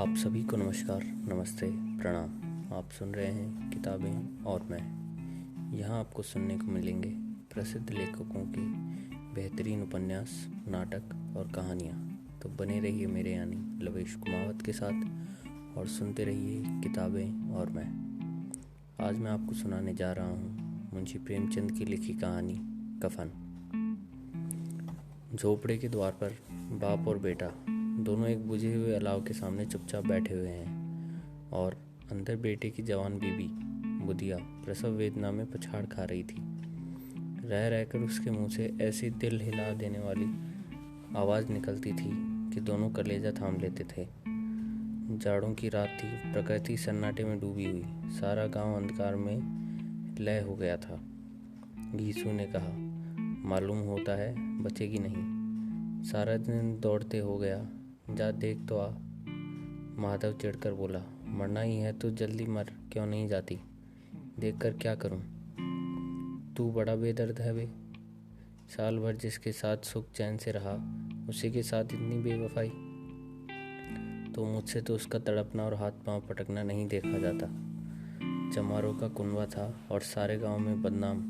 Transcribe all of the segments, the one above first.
आप सभी को नमस्कार, नमस्ते, प्रणाम। आप सुन रहे हैं किताबें और मैं। यहाँ आपको सुनने को मिलेंगे प्रसिद्ध लेखकों के बेहतरीन उपन्यास, नाटक और कहानियाँ। तो बने रहिए मेरे यानी लवेश कुमावत के साथ और सुनते रहिए किताबें और मैं। आज मैं आपको सुनाने जा रहा हूँ मुंशी प्रेमचंद की लिखी कहानी कफन। झोपड़े के द्वार पर बाप और बेटा दोनों एक बुझे हुए अलाव के सामने चुपचाप बैठे हुए हैं और अंदर बेटे की जवान बीबी बुधिया प्रसव वेदना में पछाड़ खा रही थी। रह रहकर उसके मुंह से ऐसी दिल हिला देने वाली आवाज़ निकलती थी कि दोनों कलेजा थाम लेते थे। जाड़ों की रात थी, प्रकृति सन्नाटे में डूबी हुई, सारा गांव अंधकार में लय हो गया था। घीसू ने कहा, मालूम होता है बचेगी नहीं, सारा दिन दौड़ते हो गया, जा देख तो आ। माधव चिढ़कर बोला, मरना ही है तो जल्दी मर, क्यों नहीं जाती? देखकर क्या करूं? तू बड़ा बेदर्द है बे। साल भर जिसके साथ सुख चैन से रहा, उसी के साथ इतनी बेवफाई। तो मुझसे तो उसका तड़पना और हाथ पांव पटकना नहीं देखा जाता। चमारों का कुनबा था और सारे गांव में बदनाम।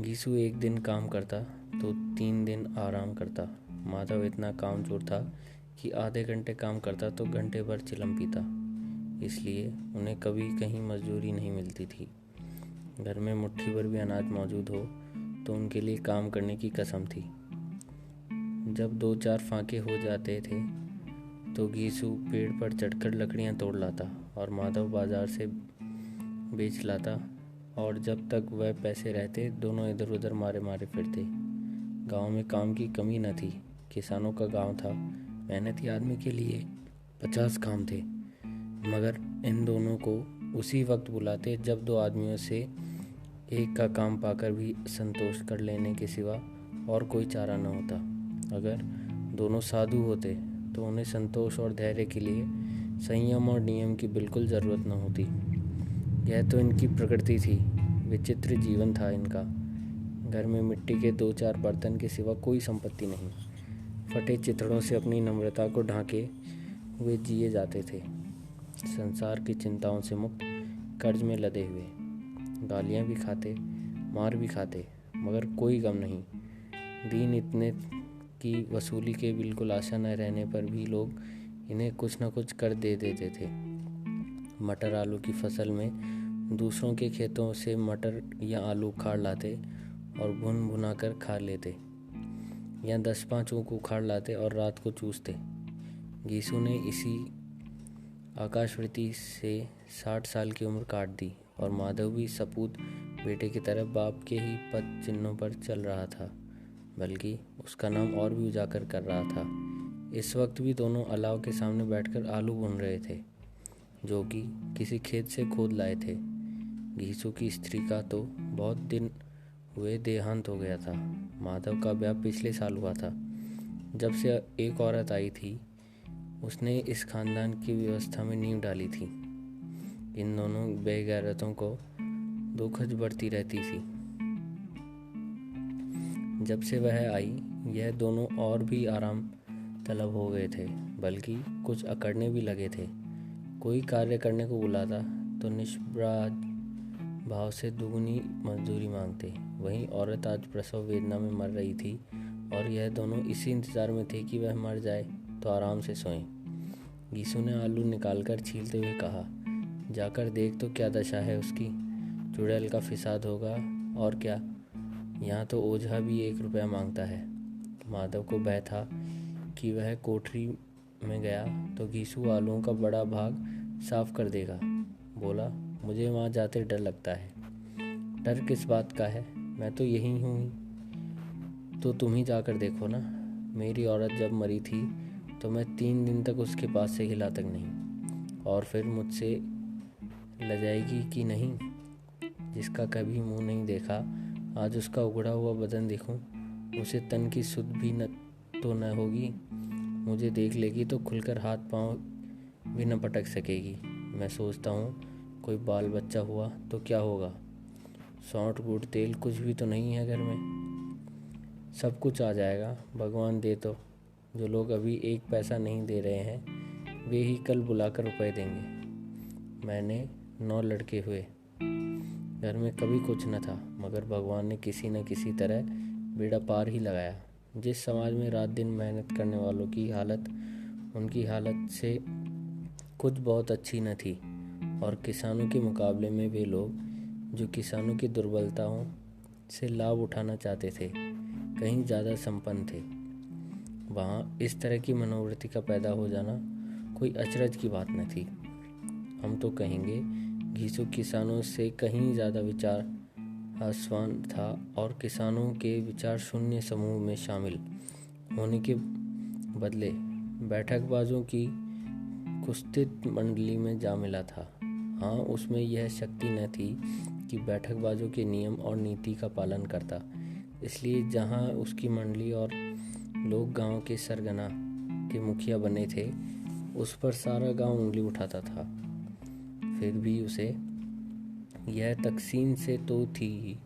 घीसू एक दिन काम करता तो 3 दिन आराम करता। माधव इतना कामचोर था कि आधे घंटे काम करता तो घंटे भर चिलम पीता। इसलिए उन्हें कभी कहीं मजदूरी नहीं मिलती थी। घर में मुट्ठी भर भी अनाज मौजूद हो तो उनके लिए काम करने की कसम थी। जब 2-4 फाके हो जाते थे तो घीसू पेड़ पर चढ़कर लकड़ियां तोड़ लाता और माधव बाजार से बेच लाता, और जब तक वह पैसे रहते दोनों इधर उधर मारे मारे फिरते। गांव में काम की कमी न थी। किसानों का गांव था, मेहनती आदमी के लिए 50 काम थे, मगर इन दोनों को उसी वक्त बुलाते जब 2 आदमियों से एक का काम पाकर भी संतोष कर लेने के सिवा और कोई चारा न होता। अगर दोनों साधु होते तो उन्हें संतोष और धैर्य के लिए संयम और नियम की बिल्कुल ज़रूरत न होती। यह तो इनकी प्रकृति थी, विचित्र जीवन था इनका। घर में मिट्टी के 2-4 बर्तन के सिवा कोई संपत्ति नहीं। फटे चिथड़ों से अपनी नम्रता को ढांके हुए जिए जाते थे, संसार की चिंताओं से मुक्त, कर्ज में लदे हुए। गालियां भी खाते, मार भी खाते, मगर कोई गम नहीं। दीन इतने की वसूली के बिल्कुल आशा न रहने पर भी लोग इन्हें कुछ न कुछ कर दे देते थे। मटर आलू की फसल में दूसरों के खेतों से मटर या आलू उखाड़ लाते और भुन भुना कर खा लेते, या 10-5 ऊख उखाड़ लाते और रात को चूसते। घीसू ने इसी आकाशवृत्ति से 60 साल की उम्र काट दी और माधव भी सपूत बेटे की तरह बाप के ही पद चिन्हों पर चल रहा था, बल्कि उसका नाम और भी उजागर कर रहा था। इस वक्त भी दोनों अलाव के सामने बैठकर आलू भून रहे थे, जो कि किसी खेत से खोद लाए थे। घीसू की स्त्री का तो बहुत दिन हुए देहांत हो गया था। माधव का ब्याह पिछले साल हुआ था। जब से एक औरत आई थी, उसने इस खानदान की व्यवस्था में नींव डाली थी। इन दोनों बेगैरतों को दुखज बढ़ती रहती थी। जब से वह आई, यह दोनों और भी आराम तलब हो गए थे, बल्कि कुछ अकड़ने भी लगे थे। कोई कार्य करने को बुलाता तो निष्पराध भाव से दुगनी मजदूरी मांगते। वहीं औरत आज प्रसव वेदना में मर रही थी और यह दोनों इसी इंतजार में थे कि वह मर जाए तो आराम से सोएं। घीसू ने आलू निकालकर छीलते हुए कहा, जाकर देख तो क्या दशा है उसकी। चुड़ैल का फिसाद होगा और क्या। यहाँ तो ओझा भी 1 रुपया मांगता है। माधव को भय था कि वह कोठरी में गया तो घीसू आलूओं का बड़ा भाग साफ कर देगा। बोला, मुझे वहाँ जाते डर लगता है। डर किस बात का है, मैं तो यही हूँ। तो तुम ही जाकर देखो ना। मेरी औरत जब मरी थी तो मैं 3 दिन तक उसके पास से हिला तक नहीं, और फिर मुझसे लजाएगी कि नहीं। जिसका कभी मुंह नहीं देखा, आज उसका उगड़ा हुआ बदन देखूं, उसे तन की सुध भी न तो न होगी। मुझे देख लेगी तो खुलकर हाथ पांव भी न पटक सकेगी। मैं सोचता हूँ कोई बाल बच्चा हुआ तो क्या होगा। सौंठ गुड़ तेल कुछ भी तो नहीं है घर में। सब कुछ आ जाएगा, भगवान दे तो। जो लोग अभी 1 पैसा नहीं दे रहे हैं, वे ही कल बुलाकर रुपए देंगे। मैंने 9 लड़के हुए, घर में कभी कुछ न था, मगर भगवान ने किसी न किसी तरह बेड़ा पार ही लगाया। जिस समाज में रात दिन मेहनत करने वालों की हालत उनकी हालत से कुछ बहुत अच्छी न थी, और किसानों के मुकाबले में वे लोग जो किसानों की दुर्बलताओं से लाभ उठाना चाहते थे कहीं ज़्यादा संपन्न थे, वहाँ इस तरह की मनोवृत्ति का पैदा हो जाना कोई अचरज की बात न थी। हम तो कहेंगे घीसू किसानों से कहीं ज़्यादा विचार आसवान था, और किसानों के विचार शून्य समूह में शामिल होने के बदले बैठकबाजों की कुत्सित मंडली में जा मिला था। हाँ, उसमें यह शक्ति न थी कि बैठकबाजों के नियम और नीति का पालन करता, इसलिए जहाँ उसकी मंडली और लोग गांव के सरगना के मुखिया बने थे, उस पर सारा गांव उंगली उठाता था। फिर भी उसे यह तकसीन से तो थी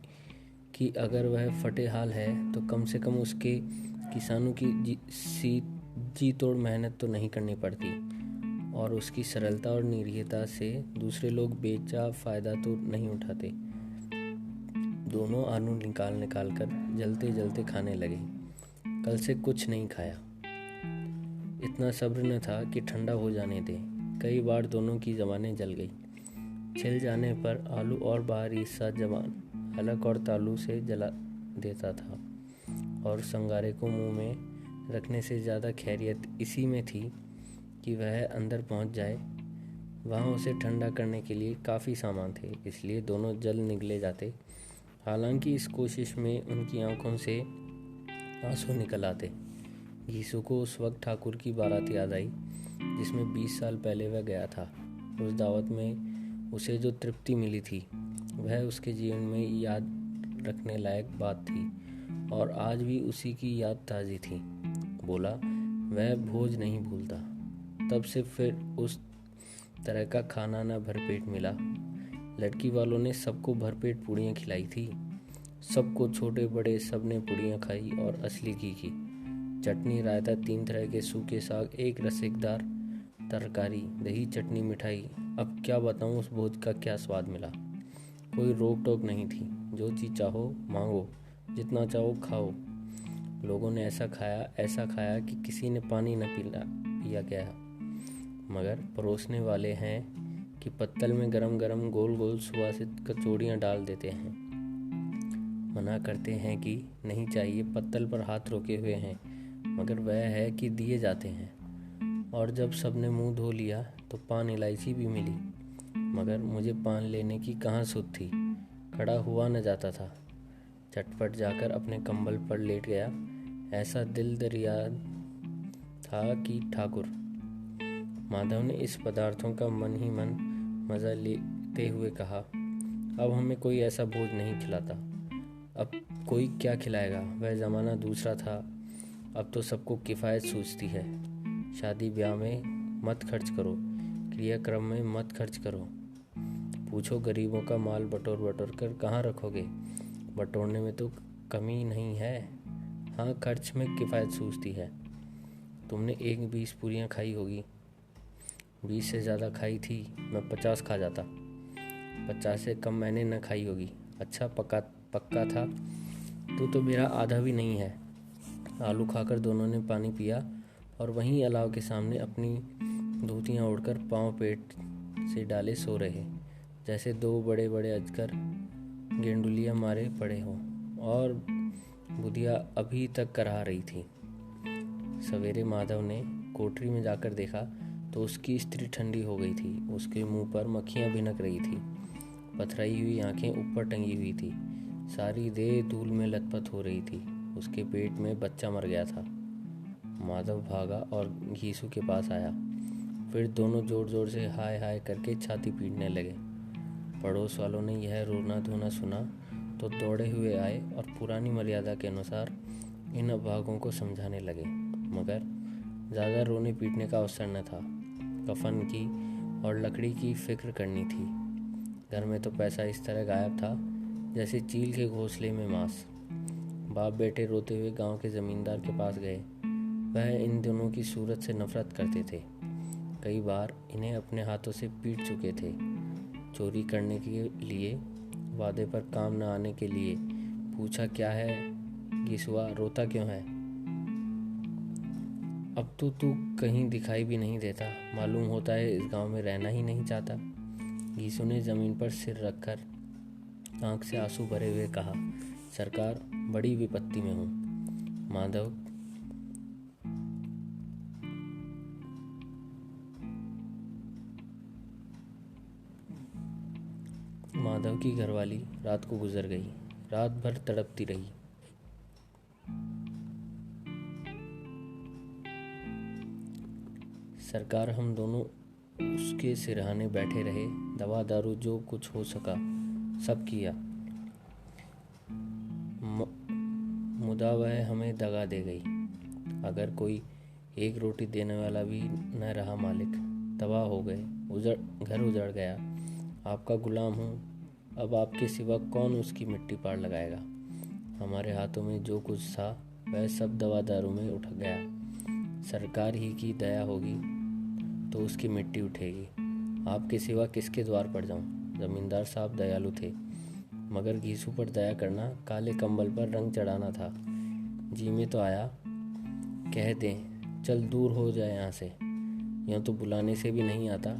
कि अगर वह फटे हाल है तो कम से कम उसके किसानों की जी तोड़ मेहनत तो नहीं करनी पड़ती, और उसकी सरलता और निरीहता से दूसरे लोग बेचा फ़ायदा तो नहीं उठाते। दोनों आलू निकाल कर जलते जलते खाने लगे। कल से कुछ नहीं खाया। इतना सब्र न था कि ठंडा हो जाने दे। कई बार दोनों की ज़बानें जल गई। छिल जाने पर आलू और बाहरी हिस्सा ज़बान हलक और तालू से जला देता था, और संगारे को मुंह में रखने से ज़्यादा खैरियत इसी में थी कि वह अंदर पहुंच जाए। वहाँ उसे ठंडा करने के लिए काफ़ी सामान थे, इसलिए दोनों जल निगले जाते। हालांकि इस कोशिश में उनकी आंखों से आंसू निकल आते। घीसू को उस वक्त ठाकुर की बारात याद आई जिसमें 20 साल पहले वह गया था। उस दावत में उसे जो तृप्ति मिली थी वह उसके जीवन में याद रखने लायक बात थी, और आज भी उसी की याद ताज़ी थी। बोला, वह भोज नहीं भूलता। तब से फिर उस तरह का खाना न भरपेट मिला। लड़की वालों ने सबको भरपेट पूड़ियाँ खिलाई थी। सबको, छोटे बड़े, सब ने पूड़ियाँ खाई, और असली घी की चटनी, रायता, 3 तरह के सूखे साग, एक रसेदार तरकारी, दही, चटनी, मिठाई। अब क्या बताऊं उस भोज का क्या स्वाद मिला। कोई रोक टोक नहीं थी। जो चीज़ चाहो मांगो, जितना चाहो खाओ। लोगों ने ऐसा खाया कि किसी ने पानी न पिया गया। मगर परोसने वाले हैं कि पत्तल में गरम गरम गोल गोल सुवासित कचौड़ियाँ डाल देते हैं। मना करते हैं कि नहीं चाहिए, पत्तल पर हाथ रोके हुए हैं, मगर वह है कि दिए जाते हैं। और जब सबने मुंह धो लिया तो पान इलायची भी मिली, मगर मुझे पान लेने की कहाँ सुध थी। खड़ा हुआ न जाता था। झटपट जाकर अपने कंबल पर लेट गया। ऐसा दिल दरिया था कि ठाकुर माधव ने इस पदार्थों का मन ही मन मज़ा लेते हुए कहा, अब हमें कोई ऐसा भोज नहीं खिलाता। अब कोई क्या खिलाएगा। वह ज़माना दूसरा था। अब तो सबको किफ़ायत सूझती है। शादी ब्याह में मत खर्च करो, क्रियाक्रम में मत खर्च करो। पूछो गरीबों का माल बटोर कर कहाँ रखोगे। बटोरने में तो कमी नहीं है। हाँ, खर्च में किफ़ायत सूझती है। तुमने 20 पूरियाँ खाई होगी। 20 से ज़्यादा खाई थी। मैं 50 खा जाता। 50 से कम मैंने न खाई होगी। अच्छा, पक्का था तो मेरा आधा भी नहीं है। आलू खाकर दोनों ने पानी पिया, और वहीं अलाव के सामने अपनी धोतियाँ ओढ़कर पाँव पेट से डाले सो रहे, जैसे 2 बड़े बड़े अजगर गेंडुलियाँ मारे पड़े हों। और बुधिया अभी तक कराह रही थी। सवेरे माधव ने कोठरी में जाकर देखा तो उसकी स्त्री ठंडी हो गई थी। उसके मुंह पर मक्खियाँ भिनक रही थी। पथराई हुई आंखें ऊपर टंगी हुई थी। सारी देह धूल में लथपथ हो रही थी। उसके पेट में बच्चा मर गया था। माधव भागा और घीसू के पास आया। फिर दोनों जोर जोर से हाय हाय करके छाती पीटने लगे। पड़ोस वालों ने यह रोना धोना सुना तो दौड़े हुए आए और पुरानी मर्यादा के अनुसार इन अभागों को समझाने लगे, मगर ज़्यादा रोने पीटने का अवसर न था। कफन की और लकड़ी की फिक्र करनी थी। घर में तो पैसा इस तरह गायब था जैसे चील के घोंसले में मांस। बाप बेटे रोते हुए गांव के जमींदार के पास गए। वह इन दोनों की सूरत से नफरत करते थे। कई बार इन्हें अपने हाथों से पीट चुके थे। चोरी करने के लिए, वादे पर काम न आने के लिए। पूछा, क्या है घिसुआ, रोता क्यों है? अब तो तू कहीं दिखाई भी नहीं देता, मालूम होता है इस गांव में रहना ही नहीं चाहता। घीसू ने जमीन पर सिर रखकर आंख से आंसू भरे हुए कहा, सरकार, बड़ी विपत्ति में हूँ। माधव की घरवाली रात को गुजर गई। रात भर तड़पती रही। सरकार, हम दोनों उसके सिरहाने बैठे रहे, दवा दारू जो कुछ हो सका सब किया, मुदा वह हमें दगा दे गई। अगर कोई एक रोटी देने वाला भी न रहा मालिक, तबाह हो गए, घर उजड़ गया। आपका गुलाम हूँ, अब आपके सिवा कौन उसकी मिट्टी पार लगाएगा? हमारे हाथों में जो कुछ था वह सब दवा दारू में उठ गया। सरकार ही की दया होगी तो उसकी मिट्टी उठेगी। आपके सिवा किसके द्वार पर जाऊं? जमींदार साहब दयालु थे, मगर घीसू पर दया करना काले कंबल पर रंग चढ़ाना था। जी में तो आया, कह दें चल दूर हो जाए यहाँ से, यूँ तो बुलाने से भी नहीं आता।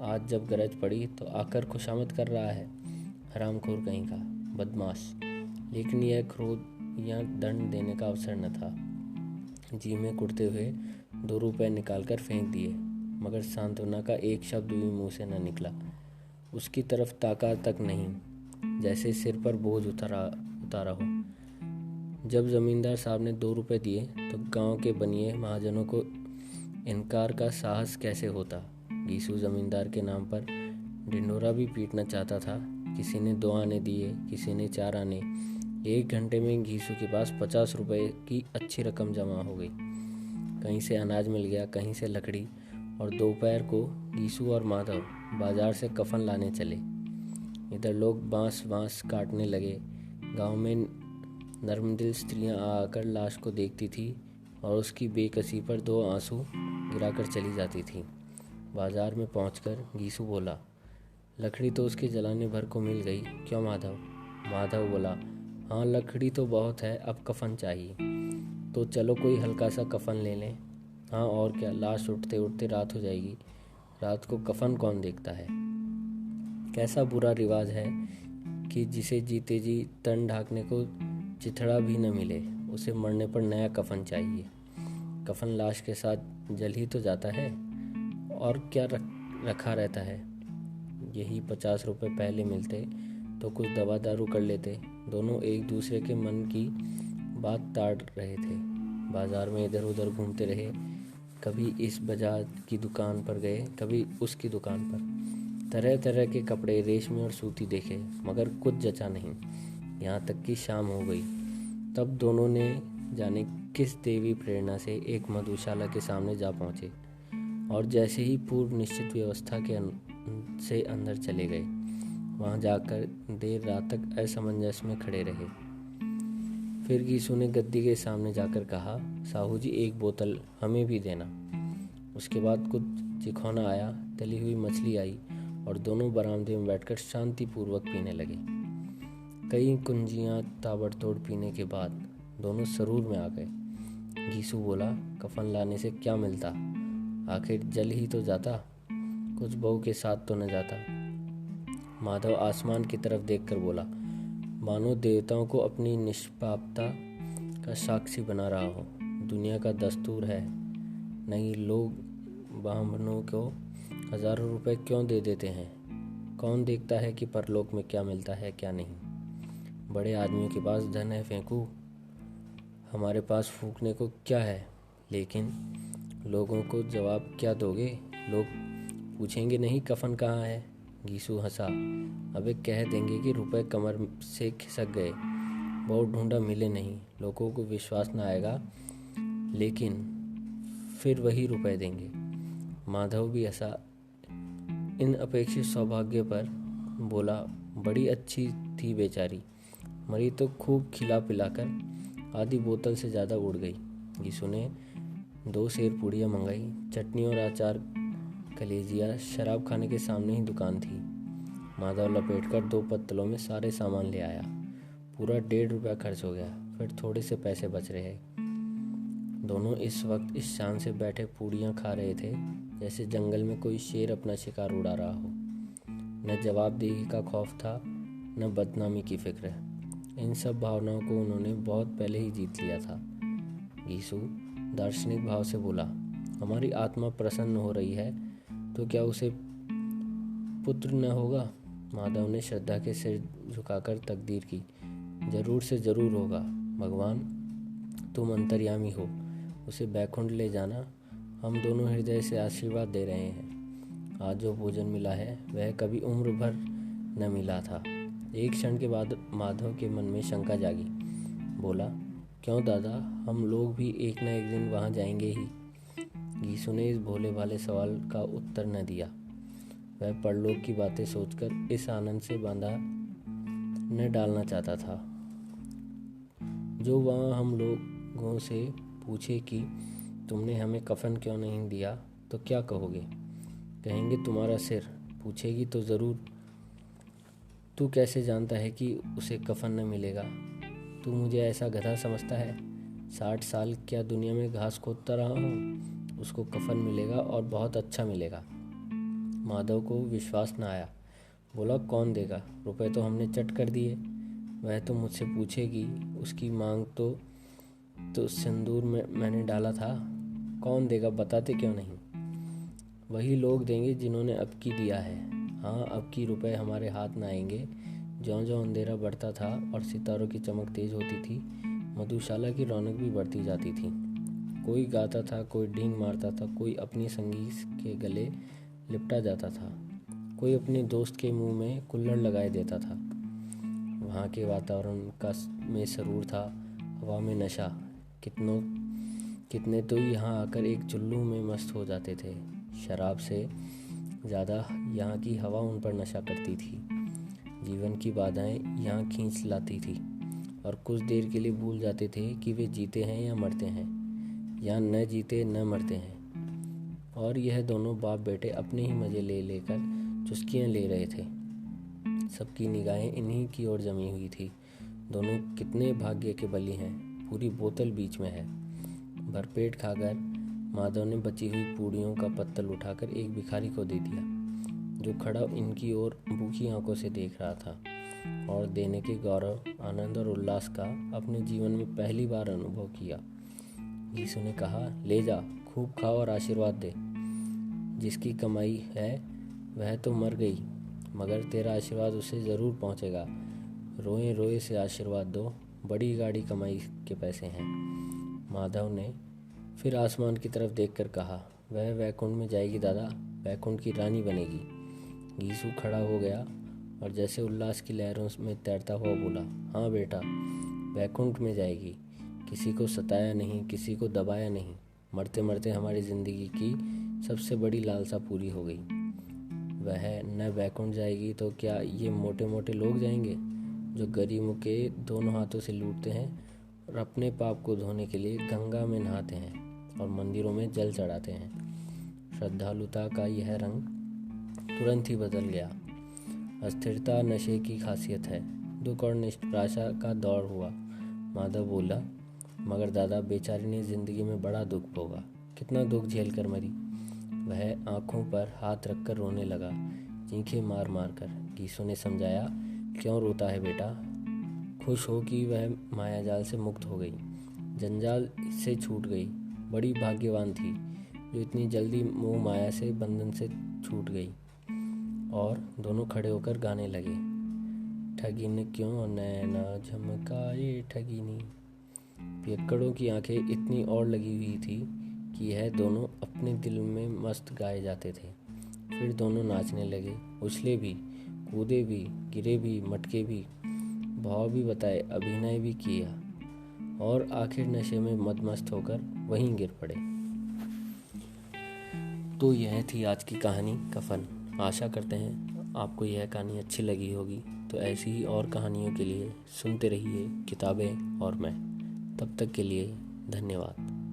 आज जब गरज पड़ी तो आकर खुशामद कर रहा है, हरामखोर कहीं का, बदमाश। लेकिन यह क्रोध या दंड देने का अवसर न था। जी में कुड़ते हुए 2 रुपए निकालकर फेंक दिए, मगर सांत्वना का एक शब्द भी मुंह से न निकला। उसकी तरफ ताका तक नहीं, जैसे सिर पर बोझ उतारा हो। जब जमींदार साहब ने 2 रुपए दिए तो गांव के बनिए महाजनों को इनकार का साहस कैसे होता। घीसू जमींदार के नाम पर ढिंडोरा भी पीटना चाहता था। किसी ने 2 आने दिए, किसी ने 4 आने। 1 घंटे में घीसू के पास 50 रुपए की अच्छी रकम जमा हो गई। कहीं से अनाज मिल गया, कहीं से लकड़ी, और दोपहर को घीसू और माधव बाजार से कफन लाने चले। इधर लोग बांस काटने लगे। गांव में नर्मदिल स्त्रियां आकर लाश को देखती थी और उसकी बेकसी पर 2 आंसू गिराकर चली जाती थी। बाजार में पहुंचकर घीसू बोला, लकड़ी तो उसके जलाने भर को मिल गई, क्यों माधव? माधव बोला, हाँ लकड़ी तो बहुत है, अब कफन चाहिए। तो चलो कोई हल्का सा कफन ले लें। हाँ और क्या, लाश उठते उठते रात हो जाएगी। रात को कफन कौन देखता है? कैसा बुरा रिवाज है कि जिसे जीते जी तन ढांकने को चिथड़ा भी न मिले, उसे मरने पर नया कफन चाहिए। कफन लाश के साथ जल ही तो जाता है, और क्या रखा रहता है। यही 50 रुपए पहले मिलते तो कुछ दवा दारू कर लेते। दोनों एक दूसरे के मन की बात ताड़ रहे थे। बाजार में इधर उधर घूमते रहे, कभी इस बाजार की दुकान पर गए, कभी उसकी दुकान पर। तरह तरह के कपड़े, रेशमी और सूती देखे, मगर कुछ जचा नहीं। यहाँ तक कि शाम हो गई। तब दोनों ने जाने किस देवी प्रेरणा से एक मधुशाला के सामने जा पहुँचे और जैसे ही पूर्व निश्चित व्यवस्था से अंदर चले गए। वहाँ जाकर देर रात तक असमंजस में खड़े रहे। फिर घीसू ने गद्दी के सामने जाकर कहा, साहू जी 1 बोतल हमें भी देना। उसके बाद कुछ चिखौना आया, तली हुई मछली आई और दोनों बरामदे में बैठकर शांतिपूर्वक पीने लगे। कई कुंजियाँ ताबड़तोड़ पीने के बाद दोनों सरूर में आ गए। घीसू बोला, कफन लाने से क्या मिलता, आखिर जल ही तो जाता, कुछ बहू के साथ तो न जाता। माधव आसमान की तरफ देखकर बोला, मानो देवताओं को अपनी निष्पापता का साक्षी बना रहा हो। दुनिया का दस्तूर है, नहीं लोग ब्राह्मणों को हजारों रुपए क्यों दे देते हैं। कौन देखता है कि परलोक में क्या मिलता है क्या नहीं। बड़े आदमियों के पास धन है फेंकू, हमारे पास फूकने को क्या है। लेकिन लोगों को जवाब क्या दोगे? लोग पूछेंगे नहीं कफन कहाँ है। घीसू हंसा, अबे कह देंगे कि रुपए कमर से खिसक गए, बहुत ढूंढा मिले नहीं। लोगों को विश्वास न आएगा, लेकिन फिर वही रुपए देंगे। माधव भी हंसा। इन अपेक्षित सौभाग्य पर बोला, बड़ी अच्छी थी बेचारी, मरी तो खूब खिला पिलाकर आधी बोतल से ज़्यादा उड़ गई। घीसू ने 2 सेर पूड़ियाँ मंगाई, चटनी और अचार कलेजिया शराब खाने के सामने ही दुकान थी। माधव लपेटकर 2 पत्तलों में सारे सामान ले आया। पूरा 1.5 रुपया खर्च हो गया। फिर थोड़े से पैसे बच रहे। दोनों इस वक्त इस शान से बैठे पूड़ियाँ खा रहे थे जैसे जंगल में कोई शेर अपना शिकार उड़ा रहा हो। न जवाबदेही का खौफ था, न बदनामी की फिक्र। इन सब भावनाओं को उन्होंने बहुत पहले ही जीत लिया था। गीसू दार्शनिक भाव से बोला, हमारी आत्मा प्रसन्न हो रही है तो क्या उसे पुत्र न होगा? माधव ने श्रद्धा के सिर झुकाकर तकदीर की, जरूर से जरूर होगा। भगवान तुम अंतर्यामी हो, उसे बैकुंठ ले जाना। हम दोनों हृदय से आशीर्वाद दे रहे हैं। आज जो भोजन मिला है वह कभी उम्र भर न मिला था। एक क्षण के बाद माधव के मन में शंका जागी। बोला, क्यों दादा, हम लोग भी एक न एक दिन वहाँ जाएंगे ही। गीसू ने इस भोले भाले सवाल का उत्तर न दिया। वह परलोक की बातें सोचकर इस आनंद से बांधा न डालना चाहता था। जो वहाँ हम लोगों से पूछे कि तुमने हमें कफन क्यों नहीं दिया तो क्या कहोगे? कहेंगे तुम्हारा सिर। पूछेगी तो ज़रूर, तू कैसे जानता है कि उसे कफन न मिलेगा? तू मुझे ऐसा गधा समझता है? 60 साल क्या दुनिया में घास खोदता रहा हूँ? उसको कफन मिलेगा और बहुत अच्छा मिलेगा। माधव को विश्वास न आया। बोला, कौन देगा? रुपए तो हमने चट कर दिए। वह तो मुझसे पूछेगी, उसकी मांग तो सिंदूर में मैंने डाला था। कौन देगा? बताते क्यों नहीं? वही लोग देंगे जिन्होंने अब की दिया है। हाँ, अब की रुपए हमारे हाथ न आएंगे। ज्यों-ज्यों अंधेरा बढ़ता था और सितारों की चमक तेज होती थी, मधुशाला की रौनक भी बढ़ती जाती थी। कोई गाता था, कोई ढींग मारता था, कोई अपनी संगी के गले लिपटा जाता था, कोई अपने दोस्त के मुंह में कुल्हड़ लगाए देता था। वहाँ के वातावरण में सरूर था, हवा में नशा। कितने तो यहाँ आकर एक चुल्लू में मस्त हो जाते थे। शराब से ज़्यादा यहाँ की हवा उन पर नशा करती थी। जीवन की बाधाएं यहाँ खींच लाती थी और कुछ देर के लिए भूल जाते थे कि वे जीते हैं या मरते हैं, या न जीते न मरते हैं। और यह दोनों बाप बेटे अपने ही मज़े ले लेकर चुस्कियाँ ले रहे थे। सबकी निगाहें इन्हीं की ओर जमी हुई थी। दोनों कितने भाग्य के बली हैं। पूरी बोतल बीच में है। भरपेट खाकर माधव ने बची हुई पूड़ियों का पत्तल उठाकर एक भिखारी को दे दिया, जो खड़ा इनकी ओर भूखी आंखों से देख रहा था और देने के गौरव, आनंद और उल्लास का अपने जीवन में पहली बार अनुभव किया। यीशु ने कहा, ले जा, खूब खाओ और आशीर्वाद दे। जिसकी कमाई है वह तो मर गई, मगर तेरा आशीर्वाद उसे ज़रूर पहुंचेगा। रोए रोए से आशीर्वाद दो, बड़ी गाड़ी कमाई के पैसे हैं। माधव ने फिर आसमान की तरफ देखकर कहा, वह वैकुंठ में जाएगी दादा, वैकुंठ की रानी बनेगी। गीसू खड़ा हो गया और जैसे उल्लास की लहरों में तैरता हुआ बोला, हाँ बेटा, वैकुंठ में जाएगी। किसी को सताया नहीं, किसी को दबाया नहीं। मरते मरते हमारी ज़िंदगी की सबसे बड़ी लालसा पूरी हो गई। वह न वैकुंठ जाएगी तो क्या ये मोटे मोटे लोग जाएंगे जो गरीबों के दोनों हाथों से लूटते हैं और अपने पाप को धोने के लिए गंगा में नहाते हैं और मंदिरों में जल चढ़ाते हैं। श्रद्धालुता का यह रंग तुरंत ही बदल गया। अस्थिरता नशे की खासियत है। दुख और निराशा का दौर हुआ। माधव बोला, मगर दादा, बेचारी ने जिंदगी में बड़ा दुख भोगा, कितना दुख झेल कर मरी। वह आंखों पर हाथ रखकर रोने लगा, चीखें मार मार कर। गीसू ने समझाया, क्यों रोता है बेटा? खुश हो कि वह मायाजाल से मुक्त हो गई, जंजाल से छूट गई। बड़ी भाग्यवान थी जो इतनी जल्दी मोह माया से बंधन से छूट गई। और दोनों खड़े होकर गाने लगे, ठगिन क्यों नैना झमकाए ठगिनी। पियक्कड़ों की आंखें इतनी और लगी हुई थी कि यह दोनों अपने दिल में मस्त गाए जाते थे। फिर दोनों नाचने लगे, उछले भी, कूदे भी, गिरे भी, मटके भी, भाव भी बताए, अभिनय भी किया और आखिर नशे में मदमस्त होकर वहीं गिर पड़े। तो यह थी आज की कहानी कफन। आशा करते हैं आपको यह कहानी अच्छी लगी होगी। तो ऐसी ही और कहानियों के लिए सुनते रहिए किताबें और मैं। तब तक के लिए धन्यवाद।